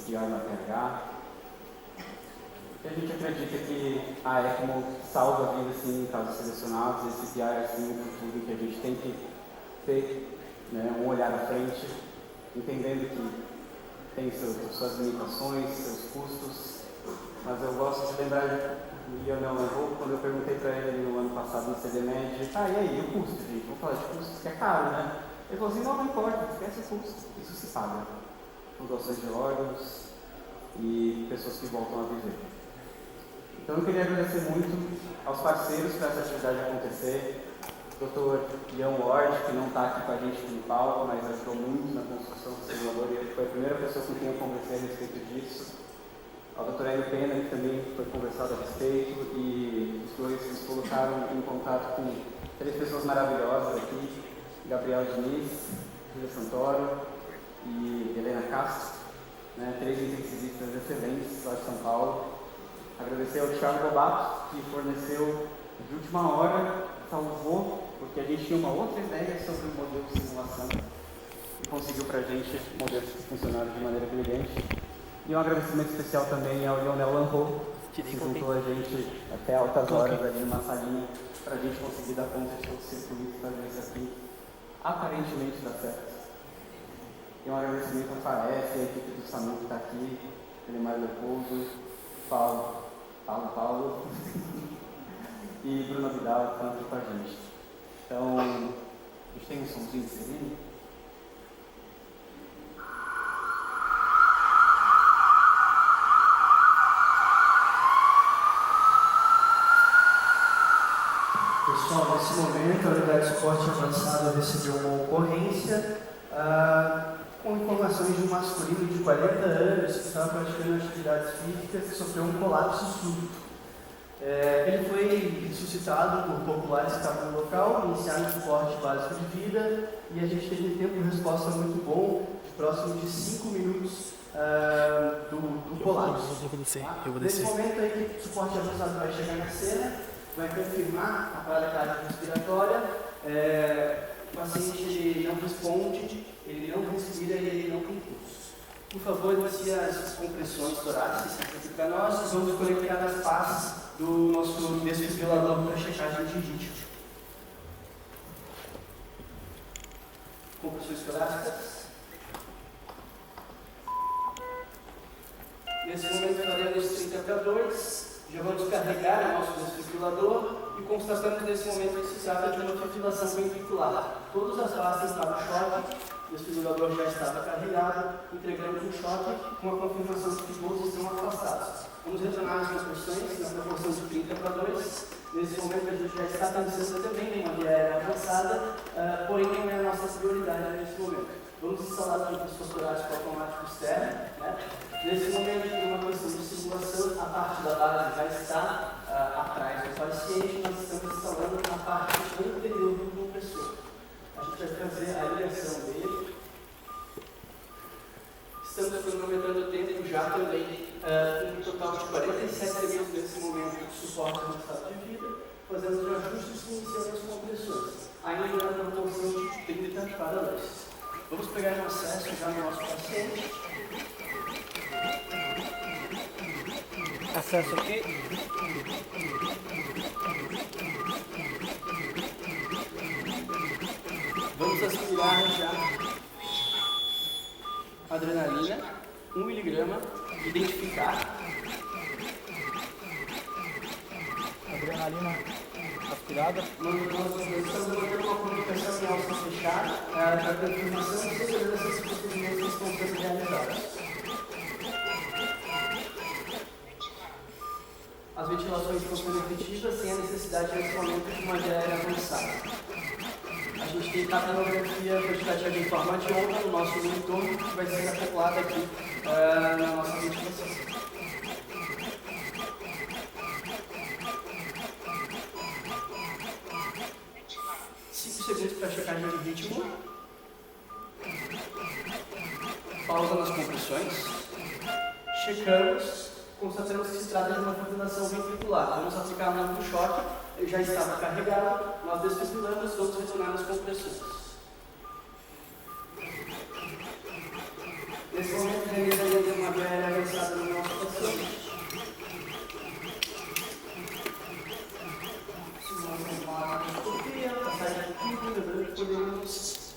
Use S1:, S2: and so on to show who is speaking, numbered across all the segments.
S1: CPR na PH. E a gente acredita que a ECMO salva a vida, sim, em casos selecionados, e esse CPR é, assim, um futuro que a gente tem que ter, né, um olhar à frente, entendendo que tem suas limitações, seus custos, mas eu gosto de lembrar do Lionel Lanho, quando eu perguntei para ele no ano passado no CDMED, e aí, o custo, gente? Vamos falar de custos, que é caro, né? Ele falou assim, não importa, esquece o custo, isso se paga. Com doações de órgãos e pessoas que voltam a viver. Então eu queria agradecer muito aos parceiros para essa atividade acontecer. Dr. Ian Ward, que não está aqui com a gente no palco, mas ajudou muito na construção do simulador e ele foi a primeira pessoa com quem eu conversei a respeito disso. A doutora Hélio Pena, que também foi conversado a respeito, e os dois nos colocaram em contato com 3 pessoas maravilhosas aqui, Gabriel Diniz, Júlia Santoro e Helena Castro, né, 3 intensivistas excelentes lá de São Paulo. Agradecer ao Thiago Lobato, que forneceu de última hora, salvou, porque a gente tinha uma outra ideia sobre o modelo de simulação e conseguiu para a gente modelos que funcionaram de maneira brilhante. E um agradecimento especial também ao Lionel Lanho, que juntou a gente até altas horas ali numa salinha para a gente conseguir dar conta de todo o circuito e fazer isso aqui aparentemente dar certo. E um agradecimento à FAES, a equipe do SAMU que está aqui, Elimar Leopoldo, Paulo e Bruna Vidal, que estão aqui com a gente. Então, a gente tem um somzinho de sirene?
S2: Pessoal, nesse momento a unidade de suporte avançado recebeu uma ocorrência com informações de um masculino de 40 anos que estava praticando atividades físicas e sofreu um colapso súbito. Ele foi ressuscitado por populares que estavam no local, iniciaram um suporte básico de vida e a gente teve um tempo de resposta muito bom, de próximo de 5 minutos do colapso.
S3: Eu vou descer.
S2: Nesse momento a equipe de suporte avançado vai chegar na cena, vai confirmar a parada cardiorrespiratória, o paciente ele não responde, ele não respira e ele não tem pulso. Por favor, inicie as compressões torácicas para nós vamos conectar as passes do nosso desfibrilador para checagem de ritmo. Compressões torácicas. Nesse momento faremos 30 para 2. Já vamos carregar o nosso desfibrilador e constatamos nesse momento que se trata de uma fibrilação ventricular. Todas as pastas estavam em choque, o desfibrilador já estava carregado, entregamos um choque com a confirmação de que todos estão afastados. Vamos retornar as compressões na proporção de 30 para 2. Nesse momento a gente já está pensando também em uma via aérea avançada, porém não é a nossa prioridade nesse momento. Vamos instalar o compressor torácico automático externo. Né? Nesse momento, em uma questão de simulação, a parte da base já está atrás do paciente, nós estamos instalando a parte anterior do compressor. A gente vai fazer a ligação dele. Estamos cronometrando o tempo já também, um total de 47 segundos nesse momento de suporte no estado de vida, fazendo os ajustes que iniciam as compressões, ainda na proporção de 30 para 2. Vamos pegar um acesso já no nosso paciente.
S3: Acesso aqui.
S2: Vamos aspirar já adrenalina, 1 mg, identificar.
S3: Adrenalina aspirada.
S2: Nós estamos mantendo uma comunicação em alça fechada para a confirmação de segurança desses procedimentos que estão sendo realizados. As ventilações estão sendo efetivas sem a necessidade nesse momento de uma via aérea avançada. A gente tem capilografia quantitativa em forma de onda no nosso monitor, que vai ser acoplada aqui na nossa ventilação. Segundos para checagem de ritmo. Pausa nas compressões. Checamos. Constatamos que se trata de uma fibrilação ventricular. Vamos aplicar um novo choque. Ele já estava carregado. Nós desfibrilamos. Vamos retornar as compressões. Nesse momento, realizaríamos uma via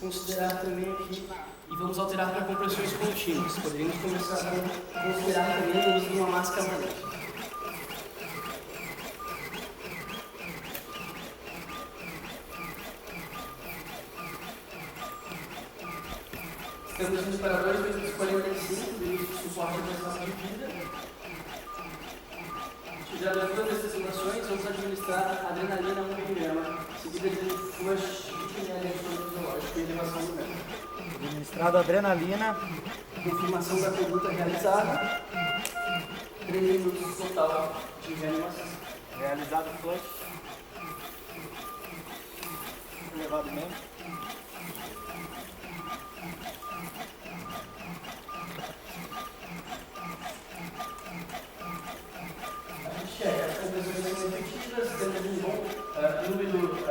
S2: considerar também aqui, e vamos alterar para compressões contínuas. Poderíamos começar a considerar também o uso de uma máscara valente. Estamos no disparador 245, do início de suporte à prestação de vida. Utilizando todas essas simulações, vamos administrar adrenalina 1 mg, seguida de flush de 20 ml fisiológico e elevação do médico.
S3: Administrado adrenalina.
S2: Confirmação da conduta realizada. 3 minutos total de reanimação.
S3: Realizado flush. Elevado mesmo.
S2: As compressões são efetivas, temos um bom número de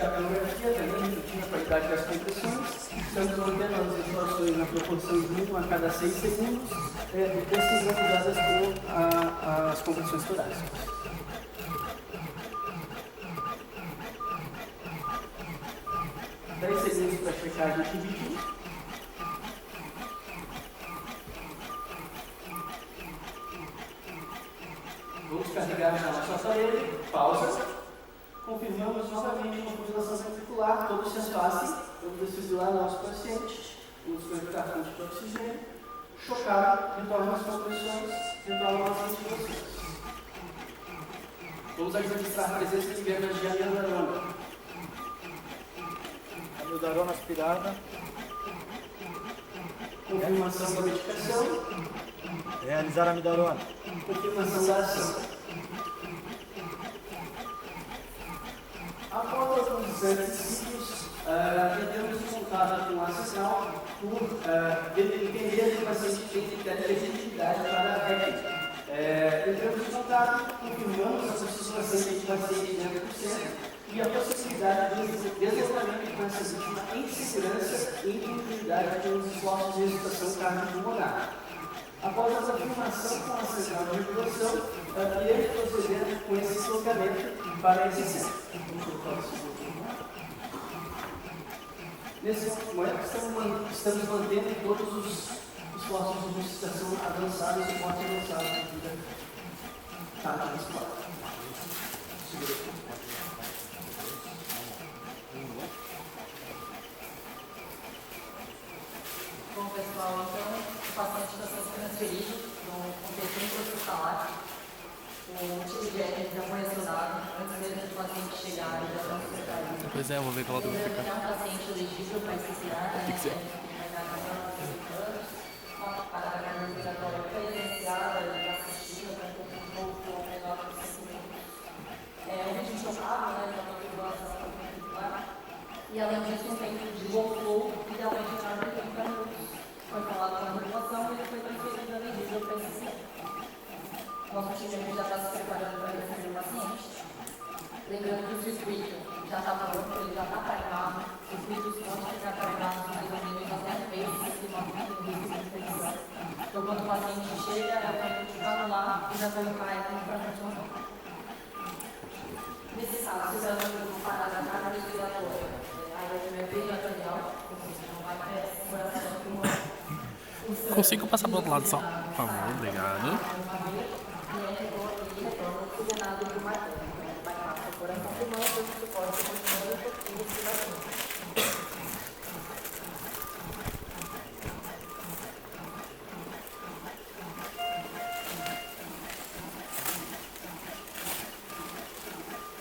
S2: capilografia, também refletindo a qualidade das compressões. Estamos mantendo as insolações na proporção de 1 a cada 6 segundos, sincronizadas com as compressões torácicas. Dez segundos para checagem de vídeo. Vamos carregar já nosso aparelho, pausa, confirmamos novamente uma fibrilação ventricular, todos se afastem, vamos desfibrilar nosso paciente, vamos conectar a fonte de oxigênio, chocar, retornam as compressões, retornam as ventilações. Vamos administrar 300 mg de amiodarona.
S3: Amiodarona aspirada.
S2: Confirmação da medicação.
S3: Realizar amidarona.
S2: Confirmação da ação. Após alguns exercícios, entramos em contato com o assistente por entender que o paciente tem legitimidade para a técnica. Entramos em contato, confirmamos a satisfação de paciente dentro do centro e a possibilidade de deslocamento com essa vítima em segurança e em continuidade com os esforços de ressuscitação cardiopulmonar. Após a afirmação com a central de regulação, iremos proceder com esse deslocamento para esse centro. Nesse momento, estamos mantendo todos os esforços de ressuscitação avançados e suporte avançado de vida cardiovascular.
S4: Bom, pessoal, então o paciente está sendo transferido no contexto intra-hospitalar. O tipo de ECG já foi acionado antes mesmo do paciente chegar e já estamos preparados.
S5: Pois é, eu vou ver qual é o
S4: Lembrando que é um paciente elegível para SCA, né? Que vai dar maior de 5 anos. Uma parada cardiorrespiratória presenciada e assistida para ter um pouco menor de 5 minutos. O ritmo chocado, né? Para uma fibrilação ventricular. E além disso, um tempo de low flow, idealmente em torno de 30 minutos. Foi falado com a regulação e ele foi transferido a medida para SCA. Nosso time já está se preparando para receber o paciente. Lembrando que o circuito já está pronto, ele já está carregado. Os circuitos podem ficar carregados mais ou menos até meses se não tem risco de infecção. Então, quando o paciente chega, é o tempo de anular e já colocar ele para funcionar. Nesse caso, se você não parar da carga respiratória, a arritmia perinatorial, você não vai ter coração pulmonar.
S5: Consigo passar para o outro lado só? Por favor, obrigado.
S4: E aí, retorno oxigenado do marcador. Vai passar o coração pulmonar, depois o suporte continua e respiração.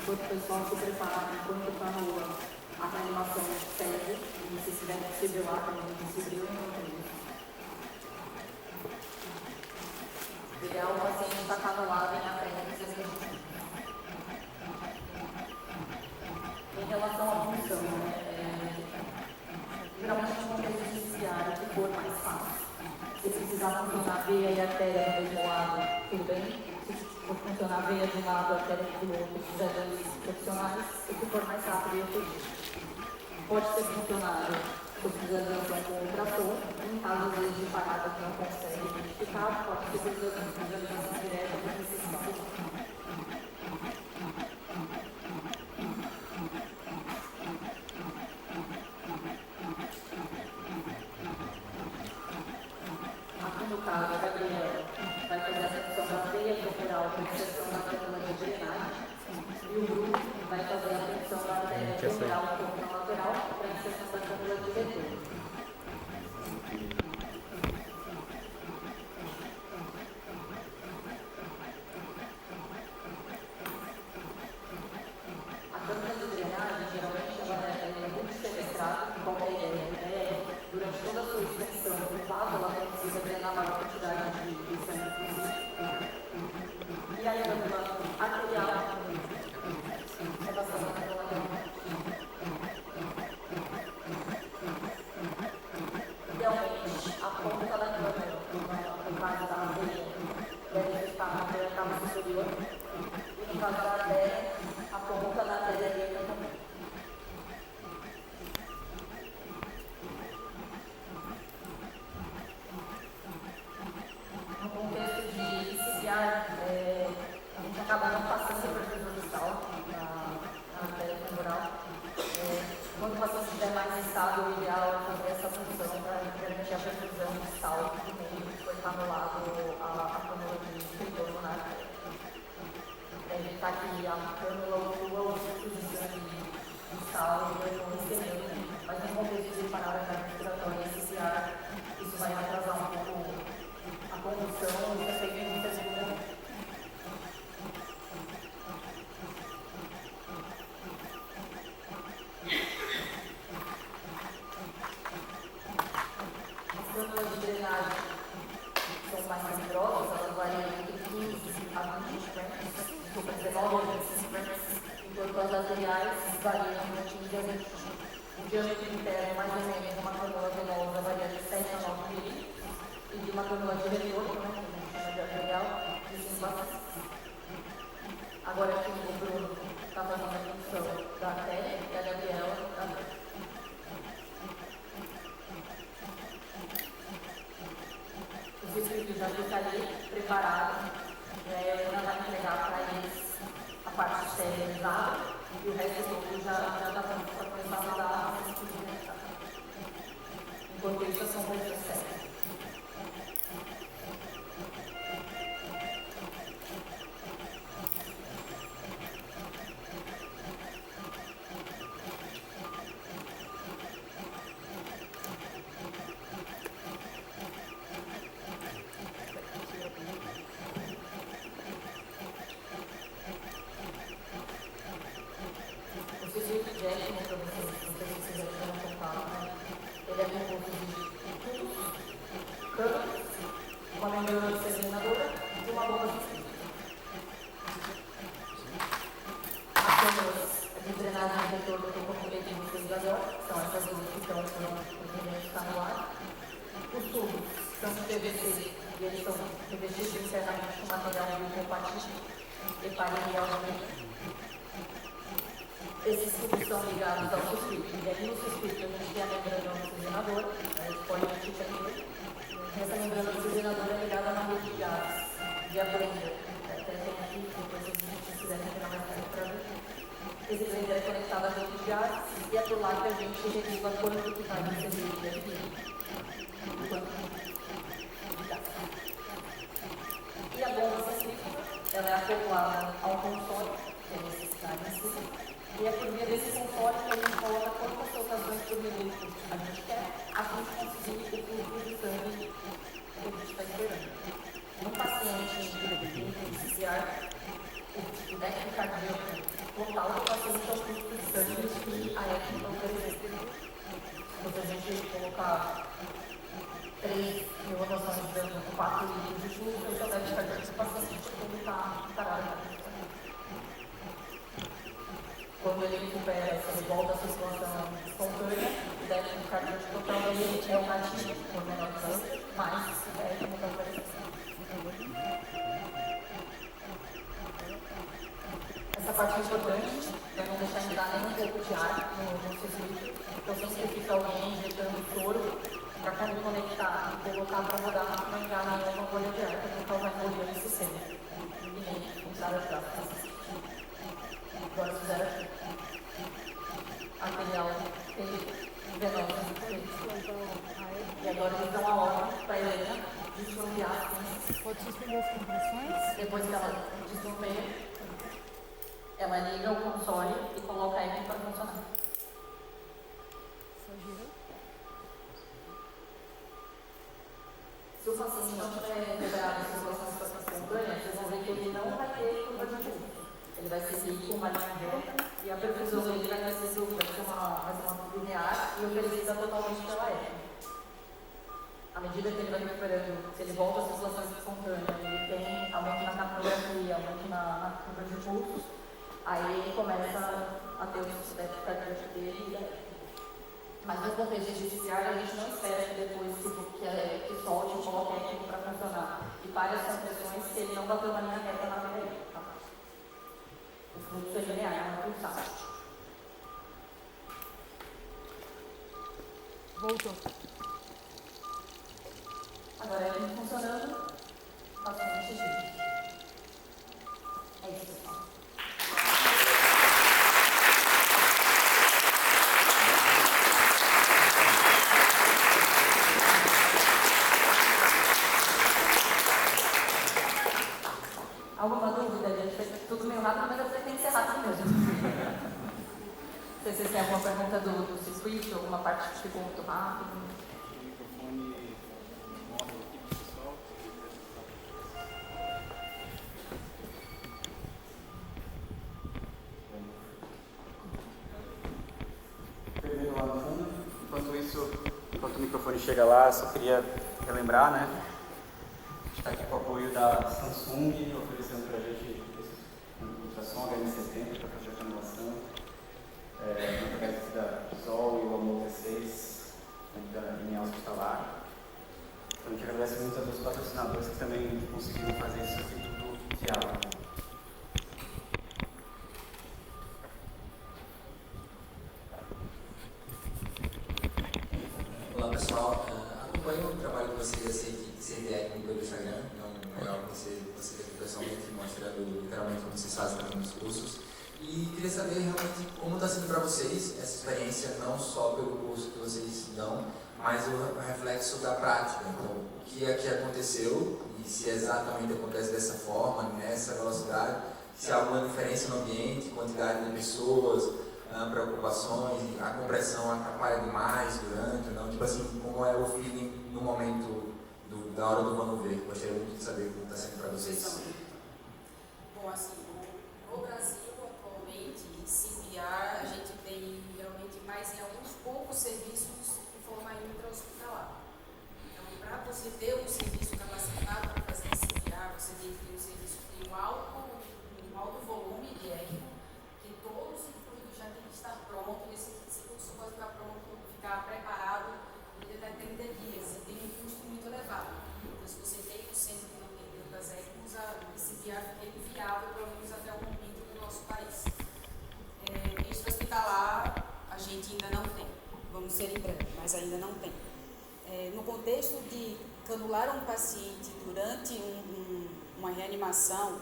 S4: Enquanto o pessoal se prepara, enquanto está a reanimação segue, e se tiver que fibrilar, também desfibrila enquanto isso. O ideal é o paciente estar canulado em apêndice. Em relação à função, geralmente uma coisa judiciária que for mais fácil. Se precisar funcionar a veia e a artéria do mesmo lado, tudo bem. Se for funcionar a veia de um lado, a artéria do outro, se já dois profissionais, o que for mais rápido eu pedir. Pode ser funcionado por visualização com ultrassom, em caso às vezes de parada que não consegue identificar, pode ser visualização direta por necessidade. exato, qual é a ideia? A ideia é, durante toda a sua extensão, o vaso ela precisa drenar maior quantidade de sangue possível. E aí, a arterial é bastante controladora. Idealmente, a ponta da câmera, no caso da artéria, deve estar na cava superior, e no caso da artéria, a ponta da artéria direita também. No contexto de CPR, a gente acaba não passando por perfusão distal na artéria femoral. Quando o paciente estiver mais instável, o ideal é fazer essa função para garantir a perfusão distal do meio, que foi anulado a cânula de retorno na artéria. Para evitar que a cânula ocupa o fluxo de sangue distal e retorno exterior. Mas no contexto de parada cardiorrespiratória e CCR, isso vai atrasar um pouco a condução e efeito em muitas vezes. As cânulas de drenagem são mais calibros, elas variam entre 15 a 20 French, desculpa, 19 a 25 French, enquanto as arteriais variam de 15 a 20. O diâmetro interno, mais ou menos, uma cânula venosa varia de 7 a 9 mm, e de uma cânula de retorno, que a gente chama de arterial, de 5 a 6. Agora aqui o Bruno está fazendo a função da artéria e a Gabriela da artéria. O circuito já fica ali preparado, e aí a Helena vai entregar para eles a parte esterilizada e o resto todo já está pronto para começar a mudar a circuito. Enquanto isso, a sombra de sério. O circuito de ECMO, para vocês, não sei se vocês já tiveram contato, né? Ele é composto de tubos, câmeras, uma membrana disseminadora e uma bomba de fluido. As câmeras de drenagem de retorno que eu comentei com vocês agora, são essas duas que estão no ar. Os tubos são de PVC e eles são revestidos internamente com material biocompatível, hepariniosamente. Esses tubos são ligados ao circuito, e ali no circuito a gente tem a membrana oxigenadora, a poliotite aqui. Essa membrana oxigenadora é ligada na rede de gases, via blender. Até tem aqui, depois se quiserem entrar mais tarde para ver. Esse blender é conectado à rede de gases, e é por lá que a gente regula quanto que vai receber de quanto de gás. E a bomba centrífuga, ela é acoplada ao console, que é necessário em si. E é por via desse console que a gente coloca quantas rotações por minuto a gente quer, a fim de conseguir o fluxo de sangue que a gente está esperando. Num paciente em CCR, o déficit cardíaco total do paciente é o fluxo de sangue que a ECMO está oferecendo. Se a gente colocar 3.000 rotações dando 4 litros de fluxo, esse é o déficit cardíaco do paciente que está parado. Quando ele recupera, se ele volta à sua situação espontânea, o déficit cardíaco total dele é o nativo, por menor que seja, mas é como está aparecendo. Essa parte é importante, para não deixar entrar nem um pouco de ar no circuito. Então, sempre fica alguém injetando soro para quando conectar e colocar para rodar, não entrar nenhuma bolha de ar, porque o carro vai morrer nesse centro. E nem começar a ajudar. Agora fizeram aqui. Arterial venosa. E agora eles dão a ordem para a Helena desbloquear.
S6: Pode suspender as compressões?
S4: Depois que ela desbloqueia, ela liga o console e coloca ele para funcionar.
S6: Só gira.
S4: Se o paciente não tiver liberado as circulações espontâneas, vocês vão ver que ele não vai ter curva de fluxo. Ele vai seguir com uma linha reta E a perfusão dele vai ser uma tubo linear e o precisa totalmente pela ECMO. À medida que ele vai recuperando, se ele volta às circulações espontâneas, ele tem aumento na capilografia, aumento na curva de pulsos, aí ele começa a ter o déficit cardíaco dele e daí. Mas no contexto judiciário, a gente não espera que depois que solte o polo técnico para funcionar e pare as compressões se ele não bateu uma linha reta na veia. Tá? O fluxo é linear, não é pulsado.
S6: Voltou.
S4: Agora ele funcionando, paciente xixi. É isso, pessoal. Alguma dúvida? A gente fez tudo meio rápido, mas eu sei que tem que ser rápido mesmo. Não sei se vocês têm alguma pergunta do circuito, alguma parte que ficou muito rápido.
S1: O microfone morre aqui pro pessoal. Primeiro lá no fundo. Enquanto isso, enquanto o microfone chega lá, eu só queria relembrar, né? A gente está aqui com o apoio da Samsung, oferecendo para a gente esse ultrassom HM70 para fazer a canulação, através da Sol e o Amor V6, da linha hospitalar. Então, a gente agradece muito a todos os patrocinadores que também conseguiram fazer isso aqui tudo viável.
S7: Olá pessoal, acompanho o trabalho de vocês assim, de CDR pelo Instagram, não é algo que você aqui pessoalmente, mostrando literalmente como vocês fazem nos cursos. E queria saber realmente como está sendo para vocês essa experiência, não só pelo curso que vocês dão, mas o reflexo da prática. Então, o que é que aconteceu e se exatamente acontece dessa forma, nessa velocidade, se há alguma diferença no ambiente, quantidade de pessoas, preocupações, a compressão atrapalha demais durante, não? Tipo assim, como é o feeling no momento da hora do vamos ver? Gostaria muito de saber como está sendo para vocês.
S8: Bom, assim, no Brasil, atualmente, CPR, a gente tem realmente mais em alguns poucos serviços de forma intra-hospitalar. Então, para você ter um serviço capacitado para fazer CPR, você tem que ter um serviço que tem um alto volume de ECMO, que todos os fluidos já tem que estar pronto, esse fluxo pode ficar pronto, ficar preparado em até 30 dias, e tem um custo muito elevado. Então, se você tem um centro que não tem tantas ECMOs, esse viagem é inviável, pelo menos até o momento do nosso país. Extra-hospitalar, a gente ainda não tem, vamos ser em breve, mas ainda não tem. No contexto de canular um paciente durante uma reanimação,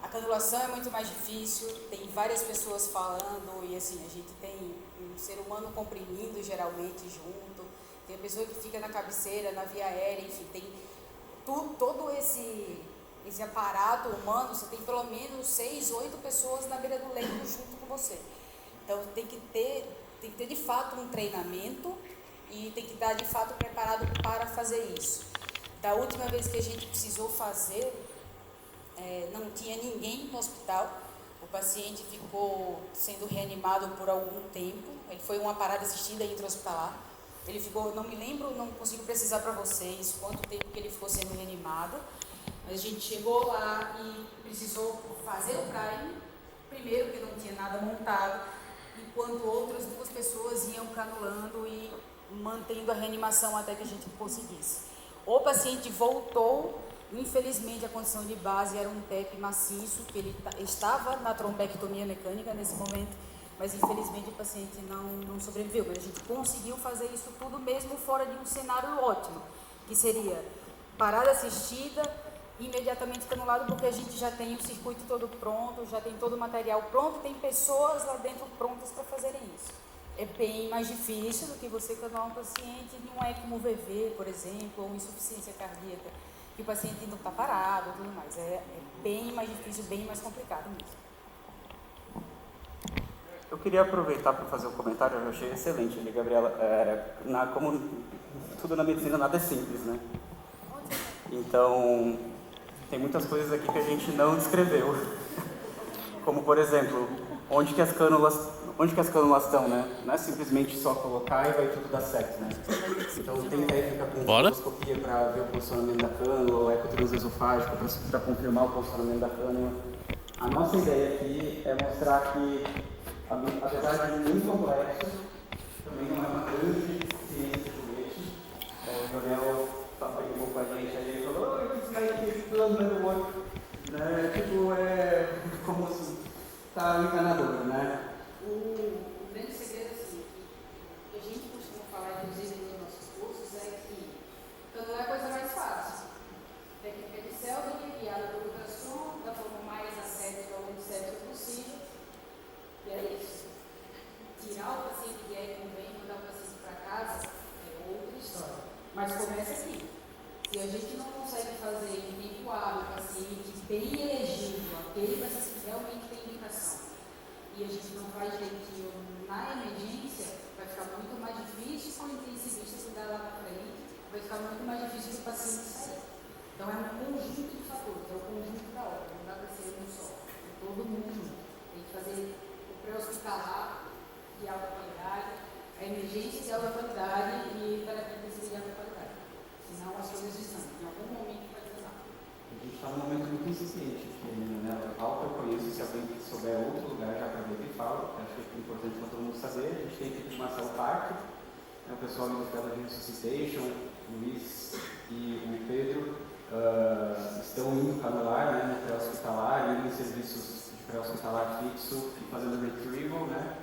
S8: a canulação é muito mais difícil, tem várias pessoas falando e assim, a gente tem um ser humano comprimindo geralmente junto, tem a pessoa que fica na cabeceira, na via aérea, enfim, tem todo esse aparato humano, você tem pelo menos 6, 8 pessoas na beira do leito junto com você. Então tem que ter de fato um treinamento e tem que estar de fato preparado para fazer isso. Da última vez que a gente precisou fazer, não tinha ninguém no hospital, o paciente ficou sendo reanimado por algum tempo, ele foi uma parada assistida intra-hospitalar, ele ficou, não me lembro, não consigo precisar para vocês quanto tempo que ele ficou sendo reanimado, mas a gente chegou lá e precisou fazer o prime, primeiro porque não tinha nada montado, enquanto outras 2 pessoas iam canulando e mantendo a reanimação até que a gente conseguisse. O paciente voltou. Infelizmente, a condição de base era um TEP maciço, que ele estava na trombectomia mecânica nesse momento, mas infelizmente o paciente não sobreviveu. Mas a gente conseguiu fazer isso tudo mesmo fora de um cenário ótimo, que seria parada assistida, imediatamente canulado, porque a gente já tem o circuito todo pronto, já tem todo o material pronto, tem pessoas lá dentro prontas para fazerem isso. É bem mais difícil do que você canular um paciente de um ECMO VV, por exemplo, ou insuficiência cardíaca, que o paciente não está parado e tudo mais. É bem mais difícil, bem mais complicado mesmo.
S1: Eu queria aproveitar para fazer um comentário, eu achei excelente ali, Gabriela. Como tudo na medicina, nada é simples, né? Então, tem muitas coisas aqui que a gente não descreveu. Como, por exemplo, onde que as cânulas estão, né? Não é simplesmente só colocar e vai tudo dar certo, né? Então tem técnica com endoscopia para ver o posicionamento da cânula, ou ecotransesofágica para confirmar o posicionamento da cânula. A nossa ideia aqui é mostrar que, apesar de muito complexo, também não é uma grande ciência de foguete. O Jonel brincou com a gente aí e falou: "Oi, isso aí pulando no olho", né? Tipo, é como se tá encanador, né?
S8: O grande segredo, assim, que a gente costuma falar, inclusive nos nossos cursos, é que canular é a coisa mais fácil. Técnica de Selden, guiada por ultrassom, da forma mais ascética ou antisséptica possível. E é isso. Tirar o paciente de ECMO bem, mandar o paciente para casa, é outra história. Mas começa aqui. Se a gente não consegue fazer em tempo hábil o paciente bem elegível, aquele paciente que realmente tem indicação, e a gente não faz direitinho na emergência, vai ficar muito mais difícil para o intensivista cuidar lá na frente, vai ficar muito mais difícil para o paciente sair. Então é um conjunto de fatores, é o conjunto da obra, não dá para ser um só, é todo mundo junto. Tem que fazer o pré-hospitalar de alta qualidade, a emergência de alta qualidade e terapia intensiva de alta qualidade. Senão as coisas desandam, em algum momento vai desandar.
S1: A gente está num momento muito incipiente aqui, né? Ao que eu conheço, se alguém souber outro lugar, já aproveita e fala. Acho que é importante para todo mundo saber. A gente tem aqui o Marcelo Parque, o pessoal do Hospital de Resuscitation, o Luiz e o Pedro estão indo canular, né, no pré-hospitalar, indo em serviços de pré-hospitalar fixo e fazendo retrieval, né?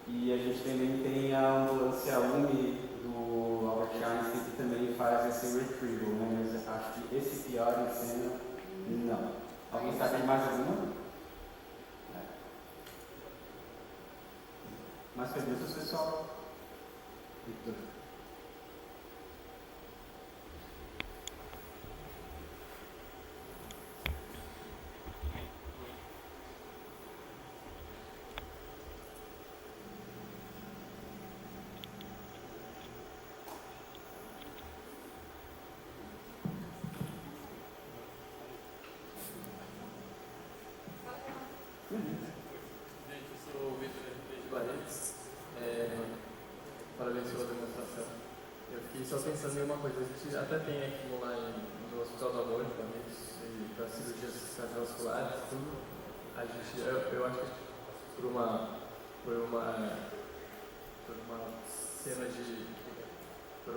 S1: E a gente também tem a ambulância UMI do Albert Einstein, que também faz esse retrieval, né? Mas acho que esse pior em cena, não. Alguém sabe de mais alguma? Mais perguntas, pessoal? Victor.
S9: Gente, eu sou o Victor de Barretos. Parabéns pela demonstração. Eu fiquei só pensando em uma coisa. A gente até tem aqui no Hospital do Amor, para cirurgias cardiovasculares, tudo. A gente, eu acho que por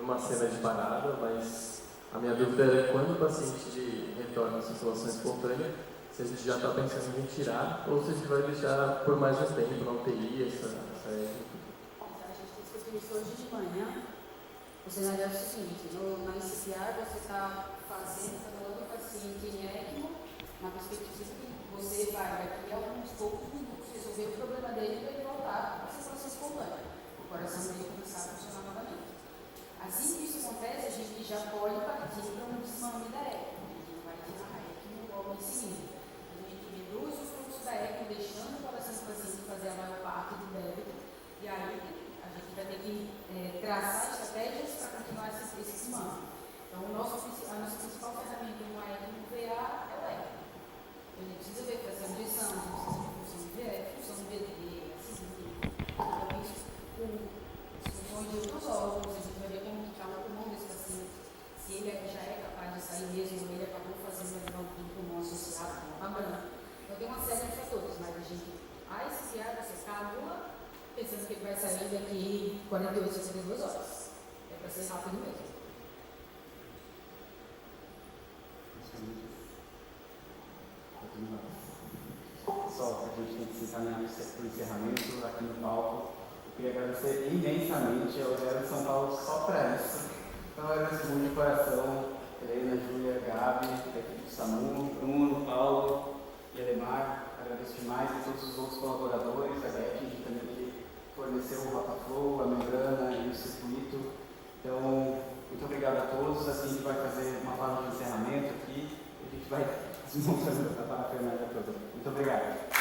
S9: uma cena de parada, mas a minha dúvida é quando o paciente retorna à circulação espontânea, se a gente já está pensando em retirar ou se a gente vai deixar por mais um tempo na UTI essa
S8: A gente discutiu isso hoje de manhã. O cenário é o seguinte: na ICCA você está falando o paciente em ECMO, na perspectiva que você vai daqui a alguns poucos minutos resolver o problema dele para ele voltar à circulação espontânea, o coração dele começar a funcionar novamente. Assim que isso acontece, a gente já pode partir para um desmame da ECMO. A gente não vai tirar a ECMO logo em seguida. A gente reduz os fluxos da ECMO, deixando o coração do paciente fazer a maior parte do débito, e aí a gente vai ter que traçar estratégias para continuar esse desmame. Então, a nossa principal ferramenta em uma ECMO VA é o ECMO. A gente precisa ver fração de injeção, a gente precisa ver função de VF, função de VD, assim, também com funções de outros órgãos, a gente vai ver como está o pulmão desse paciente, se ele já é capaz de sair mesmo, ou ele acabou fazendo um pulmão associado com uma branca. Então tem uma série de fatores, mas a gente, se você calcula, pensando que ele vai sair daqui 48, 72 horas. É para ser rápido mesmo.
S1: Pessoal, a gente tem que se encaminhar para o encerramento aqui no palco. Eu queria agradecer imensamente ao Zero de São Paulo só para isso. Então, eu agradeço muito de coração, Helena, Júlia, Gabi, a equipe do SAMU, Bruno, Paulo e Alemar. Agradeço demais a todos os outros colaboradores, a Betty também que forneceu o Rotaflow, a membrana e o circuito. Então, muito obrigado a todos. Assim, a gente vai fazer uma fala de encerramento aqui e a gente vai desmontando a parafernália toda. Muito obrigado.